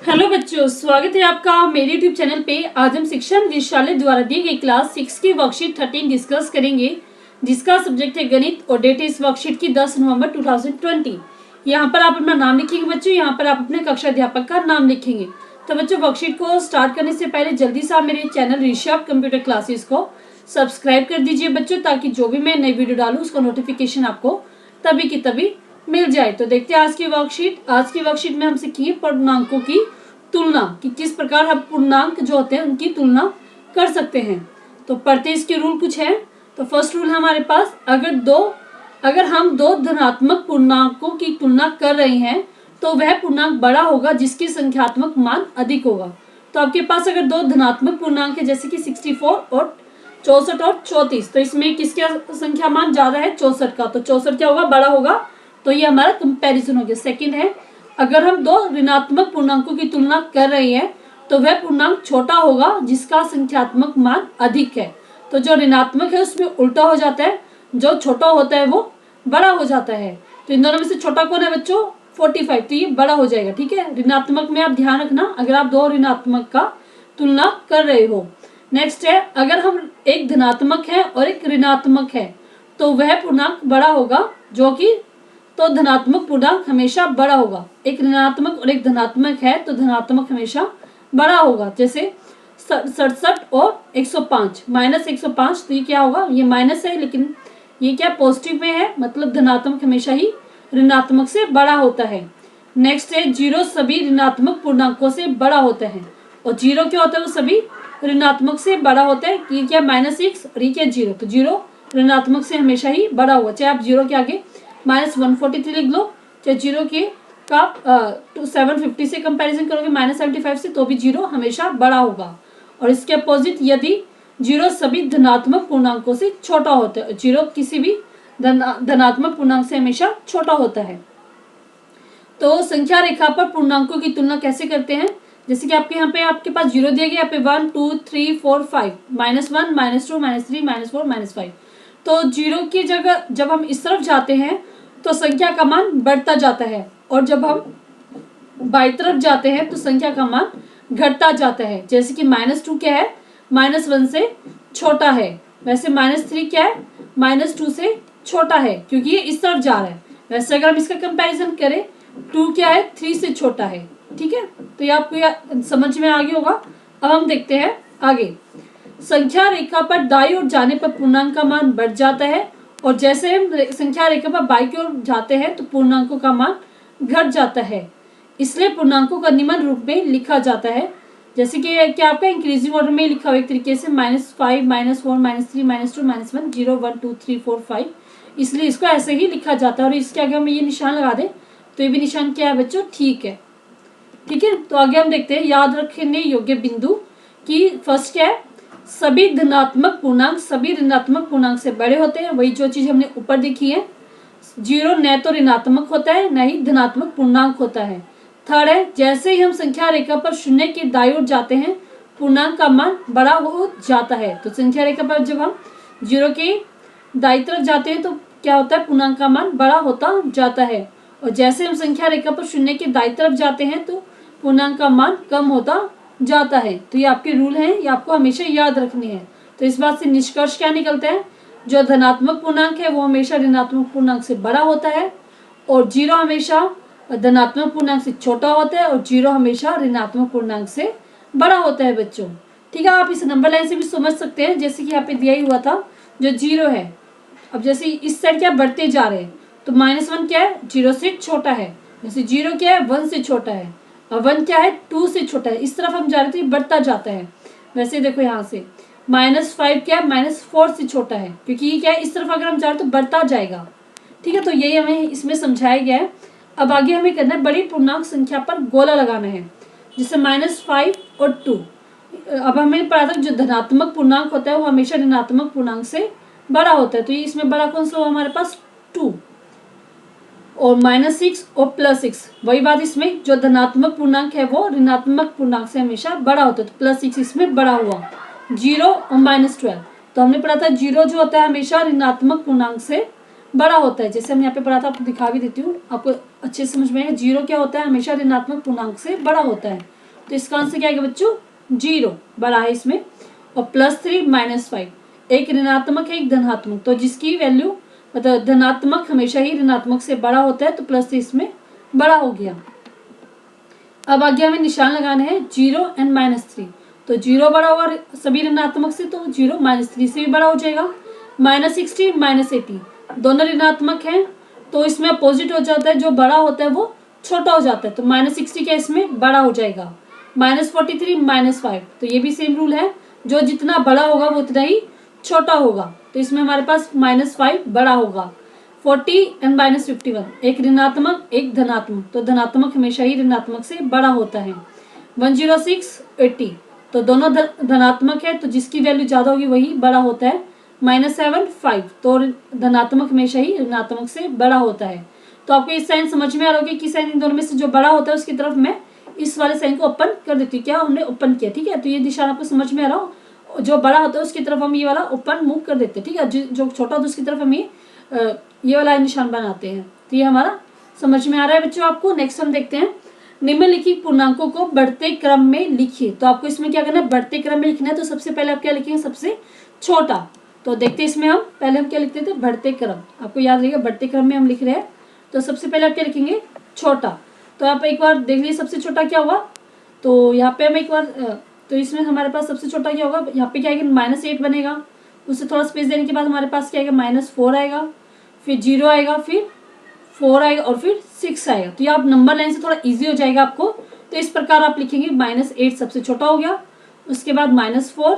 Hello बच्चों, स्वागत है आपका मेरे यूट्यूब चैनल पे। आज हम शिक्षा निदेशालय द्वारा दी गई क्लास 6 की वर्कशीट 13 डिस्कस करेंगे, जिसका सब्जेक्ट है गणित और डेट है इस वर्कशीट की 10 नवंबर 2020। यहाँ पर आप अपना नाम लिखेंगे बच्चों, यहाँ पर आप अपने कक्षा अध्यापक का नाम लिखेंगे। तो बच्चों, वर्कशीट को स्टार्ट करने से पहले जल्दी से आप मेरे चैनल ऋषभ कंप्यूटर क्लासेस को सब्सक्राइब कर दीजिए बच्चों, ताकि जो भी मैं नई वीडियो डालूँ उसका नोटिफिकेशन आपको तभी की तभी मिल जाए। तो देखते हैं आज की वर्कशीट में हम सीखेंगे पूर्णांकों की तुलना, कि किस प्रकार हम पूर्णांक जो होते हैं उनकी तुलना कर सकते हैं। तो पढ़ते इसके रूल कुछ है। तो फर्स्ट रूल है हमारे पास, अगर हम दो धनात्मक पूर्णांकों की तुलना कर रहे हैं तो वह पूर्णांक बड़ा होगा जिसकी संख्यात्मक मान अधिक होगा। तो आपके पास अगर दो धनात्मक पूर्णांक है, जैसे कि 64 और 64 और 34, तो इसमें किसका संख्या मान ज्यादा है? 64 का। तो 64 क्या होगा? बड़ा होगा। तो ये हमारा कंपैरिजन हो गया। सेकंड है, अगर हम दो ऋणात्मक पूर्णांकों की तुलना कर रहे हैं तो वह पूर्णांक छोटा होगा जिसका संख्यात्मक मान अधिक है। तो जो ऋणात्मक है उसमें उल्टा हो जाता है, जो छोटा होता है वो बड़ा हो जाता है। तो इन दोनों में से छोटा कौन है बच्चों? 45। तो ये बड़ा हो जाएगा। ठीक है, ऋणात्मक में आप ध्यान रखना अगर आप दो ऋणात्मक का तुलना कर रहे हो। नेक्स्ट है, अगर हम एक धनात्मक है और एक ऋणात्मक है तो वह पूर्णांक बड़ा होगा, जो कि तो धनात्मक पूर्णांक हमेशा बड़ा होगा। एक ऋणात्मक और एक धनात्मक है तो धनात्मक हमेशा बड़ा होगा। जैसे 67 और 105, -105, तो ये क्या होगा? ये माइनस है लेकिन ये क्या पॉजिटिव में है, मतलब धनात्मक हमेशा ही ऋणात्मक से बड़ा होता है। नेक्स्ट है, 0 सभी ऋणात्मक पूर्णांकों से बड़ा होता है। और 0 क्या होता है? वो सभी ऋणात्मक से बड़ा होता है। ये क्या? -6 और ये क्या? 0। तो 0 ऋणात्मक से हमेशा ही बड़ा होगा, चाहे आप 0 के आगे -143 लिख लो, चाहे 0 के का 750 से कंपैरिजन करोगे, -75 से, तो भी 0 हमेशा बड़ा होगा। और इसके अपोजिट, यदि 0 सभी धनात्मक पूर्णांकों से छोटा होता है, 0 किसी भी धनात्मक पूर्णांक से हमेशा छोटा होता है। तो संख्या रेखा पर पूर्णांकों की तुलना कैसे करते हैं? जैसे कि आपके यहाँ पे आपके पास 0 दिया गया, यहाँ पे 1 2 3 4 5, -1 -2 -3 -4 -5। तो 0 की जगह जब हम इस तरफ जाते हैं तो संख्या का मान बढ़ता जाता है, और जब हम बाई तरफ जाते हैं तो संख्या का मान घटता जाता है। जैसे कि -2 क्या है? -1 से छोटा है। वैसे -3 क्या है? -2 से छोटा है, क्योंकि ये इस तरफ जा रहा है। वैसे अगर हम इसका कंपैरिजन करें, 2 क्या है? 3 से छोटा है। ठीक है, तो ये आपको समझ में आ गया होगा। अब हम देखते हैं आगे। संख्या रेखा पर दाईं ओर जाने पर पूर्णांक का मान बढ़ जाता है, और जैसे हम संख्या रेखा पर बाईं की ओर जाते हैं तो पूर्णांकों का मान घट जाता है। इसलिए पूर्णांकों का निम्न रूप में लिखा जाता है, जैसे कि क्या आपका इंक्रीजिंग ऑर्डर में लिखा हुआ एक तरीके से, -5 -4 -3 -2 -1 0 1 2 3 4 5। इसलिए इसको ऐसे ही लिखा जाता है। और इसके आगे हम ये निशान लगा दें तो ये भी निशान क्या है बच्चों? ठीक है। ठीक है, तो आगे हम देखते हैं याद रखने योग्य बिंदु की फर्स्ट क्या है? सभी धनात्मक पूर्णांक सभी ऋणात्मक पूर्णांक से बड़े होते हैं। वही जो चीज हमने ऊपर देखी है। 0 न तो ऋणात्मक होता है न ही धनात्मक पूर्णांक होता है। थर्ड है, जैसे ही हम संख्या रेखा पर शून्य के दाईं ओर जाते हैं पूर्णांक का मान बड़ा हो जाता है। तो संख्या रेखा पर जब हम 0 के दाईं तरफ जाते हैं तो क्या होता है? पूर्णांक का मान बड़ा होता जाता है। और जैसे हम संख्या रेखा पर शून्य के दाईं तरफ जाते हैं तो पूर्णांक का मान कम होता जाता है। तो ये आपके रूल हैं, ये आपको हमेशा याद रखने हैं। तो इस बात से निष्कर्ष क्या निकलता है? जो धनात्मक पूर्णांक है वो हमेशा ऋणात्मक पूर्णांक से बड़ा होता है, और 0 हमेशा धनात्मक पूर्णांक से छोटा होता है, और 0 हमेशा ऋणात्मक पूर्णांक से बड़ा होता है बच्चों। ठीक है, आप इस नंबर लाइन से भी समझ सकते हैं, जैसे कि यहाँ पे दिया ही हुआ था जो 0 है। अब जैसे इस साइड क्या बढ़ते जा रहे हैं, तो -1 क्या है? 0 से छोटा है। जैसे 0 क्या है? 1 से छोटा है। और 1 क्या है? 2 से छोटा है। इस तरफ हम जा रहे थे, बढ़ता जाता है। वैसे देखो यहाँ से -5 क्या है? -4 से छोटा है, क्योंकि ये क्या है? इस तरफ अगर हम जा रहे तो बढ़ता जाएगा। ठीक है, तो यही हमें इसमें समझाया गया है। अब आगे हमें करना है बड़ी पूर्णांक संख्या पर गोला लगाना है, जैसे -5 और 2। अब हमें पता था जो धनात्मक पूर्णांक होता है वो हमेशा ऋणात्मक पूर्णांक से बड़ा होता है। तो ये इसमें बड़ा कौन सा हुआ हमारे पास? 2। और -6 और +6, वही बात इसमें जो धनात्मक पूर्णांक है वो ऋणात्मक पूर्णांक से हमेशा बड़ा होता है। तो +6 इसमें बड़ा हुआ। 0 और -12, तो हमने पढ़ा था 0 जो होता है हमेशा ऋणात्मक पूर्णांक से बड़ा होता है। जैसे हम यहाँ पे पढ़ा था, आपको दिखा भी देती हूँ, आपको अच्छे से समझ में आएगा। 0 क्या होता है? हमेशा ऋणात्मक पूर्णांक से बड़ा होता है। तो इसका आंसर क्या आएगा बच्चों 0 बड़ा है इसमें। और +3 -5 एक ऋणात्मक है एक धनात्मक, तो जिसकी वैल्यू मतलब धनात्मक हमेशा ही ऋणात्मक से बड़ा होता है, तो +3 इसमें बड़ा हो गया। अब आगे हमें निशान लगाने हैं 0 और -3, तो 0 बड़ा होगा सभी ऋणात्मक से, तो 0 -3 से भी बड़ा हो जाएगा। -60 -80 दोनों ऋणात्मक हैं, तो इसमें अपोजिट हो जाता है, जो बड़ा होता है वो छोटा हो जाता है, तो -60 क्या इसमें बड़ा हो जाएगा। -43 -5 तो ये भी सेम रूल है, जो जितना बड़ा होगा वो उतना ही छोटा होगा, तो इसमें हमारे पास -5 बड़ा होगा। 40 और -51 एक ऋणात्मक एक धनात्मक, तो धनात्मक हमेशा ही ऋणात्मक से बड़ा होता है। 106 80 तो दोनों धनात्मक है, तो जिसकी वैल्यू ज़्यादा होगी वही बड़ा होता है। -7 5 तो धनात्मक हमेशा ही ऋणात्मक से बड़ा होता है। तो आपको इस साइन समझ में आ रहा होगा कि साइन इन दोनों में से जो बड़ा होता है उसकी तरफ मैं इस वाले साइन को ओपन कर देती हूँ। क्या हमने ओपन किया, ठीक है, तो ये निशान आपको समझ में आ रहा हो, जो बड़ा होता है उसकी तरफ हम ये वाला ओपन मूव कर देते हैं, ठीक है, जो छोटा होता है उसकी तरफ हम ये वाला निशान बनाते हैं। तो ये हमारा समझ में आ रहा है बच्चों आपको। नेक्स्ट हम देखते हैं निम्नलिखित पूर्णांकों को बढ़ते क्रम में लिखिए। तो आपको इसमें क्या करना है, बढ़ते क्रम में लिखना है। तो सबसे पहले आप क्या लिखेंगे, सबसे छोटा। तो देखते हैं इसमें हम पहले हम क्या लिखते थे, बढ़ते क्रम। आपको याद रहेगा बढ़ते क्रम में हम लिख रहे हैं, तो सबसे पहले आप क्या लिखेंगे, छोटा। तो आप एक बार देख लीजिए सबसे छोटा क्या हुआ। तो यहाँ पे हम एक बार तो इसमें हमारे पास सबसे छोटा क्या होगा, यहाँ पे क्या आएगा -8 बनेगा। उससे थोड़ा स्पेस देने के बाद हमारे पास क्या आएगा, -4 आएगा, फिर 0 आएगा, फिर 4 आएगा और फिर 6 आएगा। तो ये आप नंबर लाइन से थोड़ा इजी हो जाएगा आपको। तो इस प्रकार आप लिखेंगे -8 सबसे छोटा हो गया, उसके बाद -4,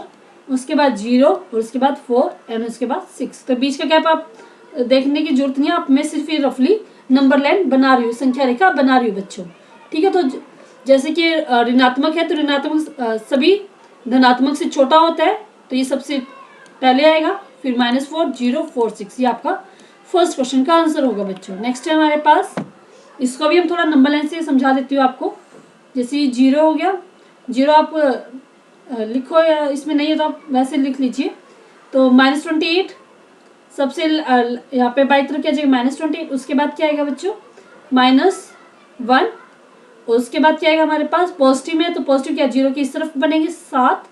उसके बाद 0 और उसके बाद 4 और उसके बाद 6। तो बीच का गैप आप देखने की जरूरत नहीं है, आप मैं सिर्फ ये रफली नंबर लाइन बना रही हूँ, संख्या रेखा बना रही हूँ बच्चों, ठीक है। तो जैसे कि ऋणात्मक है तो ऋणात्मक सभी धनात्मक से छोटा होता है, तो ये सबसे पहले आएगा, फिर -4 0 4 6 ये आपका फर्स्ट क्वेश्चन का आंसर होगा बच्चों। नेक्स्ट है हमारे पास, इसको भी हम थोड़ा नंबर लाइन से समझा देती हूँ आपको। जैसे 0 हो गया, 0 आप लिखो या इसमें नहीं है तो आप वैसे लिख लीजिए। तो -28 सबसे यहाँ पे बाई तरफ क्या जाएगा, -28, उसके बाद क्या आएगा बच्चों, -1, उसके बाद क्या आएगा हमारे पास पॉजिटिव में, तो पॉजिटिव क्या 0 की इस तरफ बनेंगे 7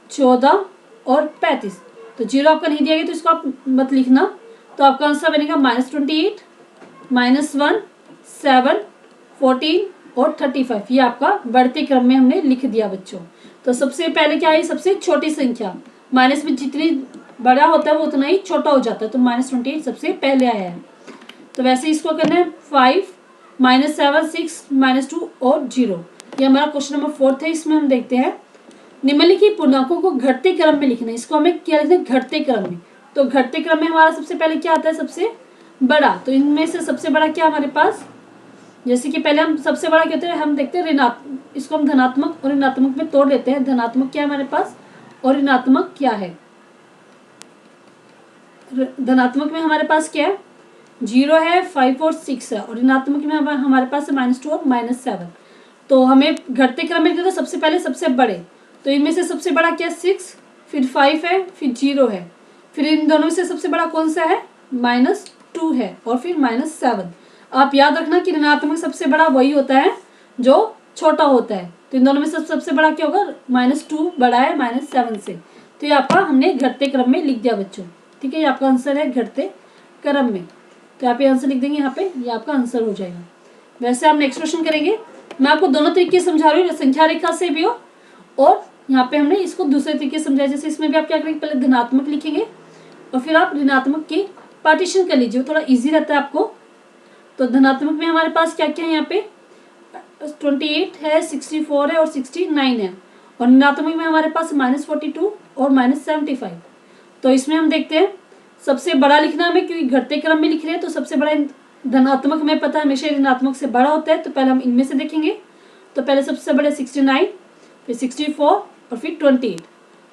14 और 35। तो 0 आपका नहीं दिया गया तो इसको आप मत लिखना। तो आपका आंसर बनेगा -28 -1 7 14 और 35। ये आपका बढ़ते क्रम में हमने लिख दिया बच्चों। तो सबसे पहले क्या है, सबसे छोटी संख्या, माइनस में जितनी बड़ा होता है वो उतना ही छोटा हो जाता है, तो -28 सबसे पहले आया है। तो वैसे इसको करना है 5 -7 6 -2 और 0। ये हमारा क्वेश्चन नंबर 4 है। इसमें हम देखते हैं निम्नलिखित पूर्णांकों को घटते क्रम में लिखना है। इसको हमें क्या लिखना है, घटते क्रम में। तो घटते क्रम में हमारा सबसे पहले क्या आता है, सबसे बड़ा। तो इनमें से सबसे बड़ा क्या हमारे पास, जैसे कि पहले हम सबसे बड़ा कहते हैं, हम देखते हैं ऋणात्मक, इसको हम धनात्मक और ऋणात्मक में तोड़ लेते हैं। धनात्मक क्या है हमारे पास और ऋणात्मक क्या है। धनात्मक में हमारे पास क्या है, 0 है, 5 और 6 है, और ऋणात्मक में हमारे पास है -2 और -7। तो हमें घटते क्रम में तो सबसे पहले सबसे बड़े, तो इनमें से सबसे बड़ा क्या है 6, फिर 5 है, फिर 0 है, फिर इन दोनों में से सबसे बड़ा कौन सा है, -2 है, और फिर -7। आप याद रखना कि ऋणात्मक सबसे बड़ा वही होता है जो छोटा होता है। तो इन दोनों में सबसे बड़ा क्या होगा, -2 बड़ा है -7 से। तो ये आपका हमने घटते क्रम में लिख दिया बच्चों, ठीक है। ये आपका आंसर है घटते क्रम में। तो आप ये आंसर लिख देंगे यहाँ पे, ये आपका आंसर हो जाएगा। वैसे आप नेक्स्ट क्वेश्चन करेंगे, मैं आपको दोनों तरीके समझा रही हूँ, संख्या रेखा से भी हो और यहाँ पे हमने इसको दूसरे तरीके समझाया। जैसे इसमें भी आप क्या करेंगे, पहले धनात्मक लिखेंगे और फिर आप ऋणात्मक की पार्टीशन कर लीजिए, थोड़ा ईजी रहता है आपको। तो धनात्मक में हमारे पास क्या क्या है, यहाँ पे 28 है, 64 है और 69 है, और ऋणात्मक में हमारे पास -42 और -75। तो इसमें हम देखते हैं सबसे बड़ा लिखना हमें, क्योंकि घटते क्रम में लिख रहे हैं, तो सबसे बड़ा धनात्मक हमें पता है हमेशा ऋणात्मक से बड़ा होता है। तो पहले हम इनमें से देखेंगे। तो पहले सबसे बड़े 69, फिर 64 और फिर 28।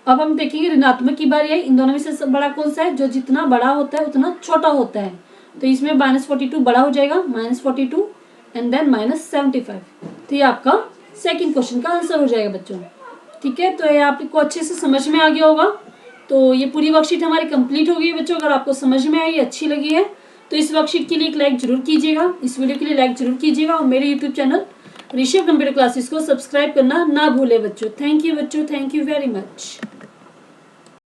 अब हम देखेंगे ऋणात्मक की बारी है, इन दोनों में से बड़ा कौन सा है, जो जितना बड़ा होता है उतना छोटा होता है। तो इसमें -42 बड़ा हो जाएगा, -42 एंड देन -75। तो ये आपका सेकंड क्वेश्चन का आंसर हो जाएगा बच्चों, ठीक है। तो ये आपको अच्छे से समझ में आ गया होगा। तो ये पूरी वर्कशीट हमारी कंप्लीट हो गई है बच्चों। अगर आपको समझ में आई, अच्छी लगी है, तो इस वर्कशीट के लिए एक लाइक जरूर कीजिएगा, इस वीडियो के लिए लाइक जरूर कीजिएगा, और मेरे YouTube channel Rishabh computer classes को सब्सक्राइब करना ना भूले बच्चों। थैंक यू बच्चों, थैंक यू वेरी मच।